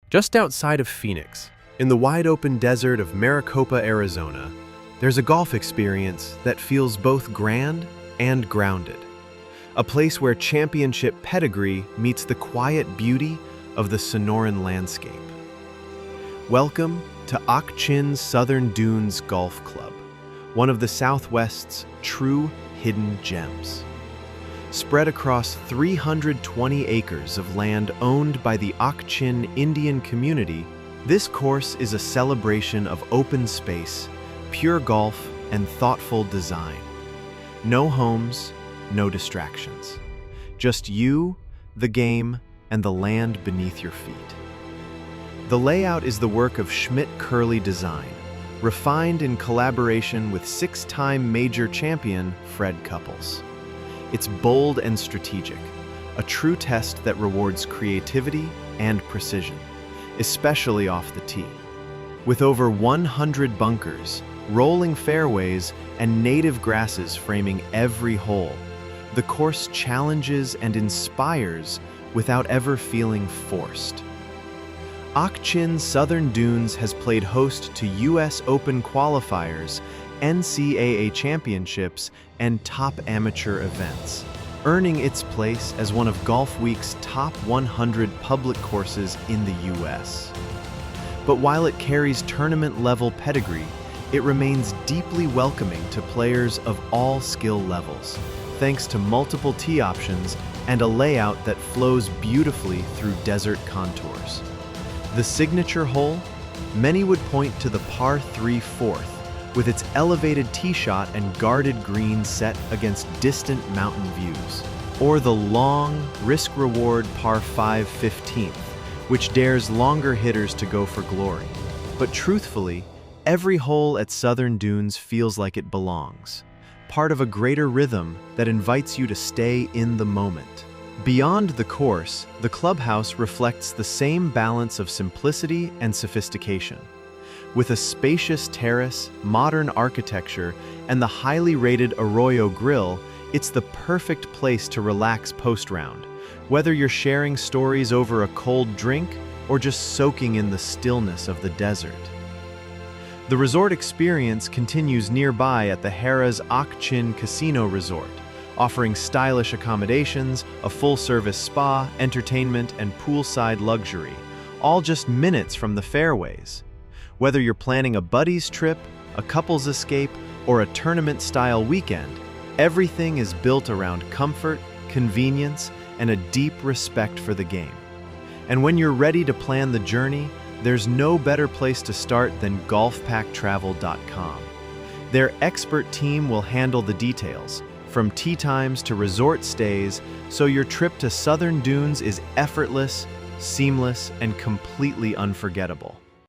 Just outside of Phoenix, in the wide-open desert of Maricopa, Arizona, there's a golf experience that feels both grand and grounded. A place where championship pedigree meets the quiet beauty of the Sonoran landscape. Welcome to Ak-Chin Southern Dunes Golf Club, one of the Southwest's true hidden gems. Spread across 320 acres of land owned by the Ak-Chin Indian community, this course is a celebration of open space, pure golf, and thoughtful design. No homes, no distractions. Just you, the game, and the land beneath your feet. The layout is the work of Schmidt-Curley design, refined in collaboration with six-time major champion Fred Couples. It's bold and strategic, a true test that rewards creativity and precision, especially off the tee. With over 100 bunkers, rolling fairways, and native grasses framing every hole, the course challenges and inspires without ever feeling forced. Ak-Chin Southern Dunes has played host to U.S. Open qualifiers, NCAA championships, and top amateur events, earning its place as one of Golf Week's top 100 public courses in the U.S. But while it carries tournament-level pedigree, it remains deeply welcoming to players of all skill levels, thanks to multiple tee options and a layout that flows beautifully through desert contours. The signature hole? Many would point to the par 3 fourth, with its elevated tee shot and guarded green set against distant mountain views. Or the long, risk-reward par 5 15th, which dares longer hitters to go for glory. But truthfully, every hole at Southern Dunes feels like it belongs, part of a greater rhythm that invites you to stay in the moment. Beyond the course, the clubhouse reflects the same balance of simplicity and sophistication. With a spacious terrace, modern architecture, and the highly rated Arroyo Grill, it's the perfect place to relax post-round, whether you're sharing stories over a cold drink or just soaking in the stillness of the desert. The resort experience continues nearby at the Harrah's Ak-Chin Casino Resort, offering stylish accommodations, a full-service spa, entertainment, and poolside luxury, all just minutes from the fairways. Whether you're planning a buddies trip, a couple's escape, or a tournament-style weekend, everything is built around comfort, convenience, and a deep respect for the game. And when you're ready to plan the journey, there's no better place to start than golfpacktravel.com. Their expert team will handle the details, from tee times to resort stays, so your trip to Southern Dunes is effortless, seamless, and completely unforgettable.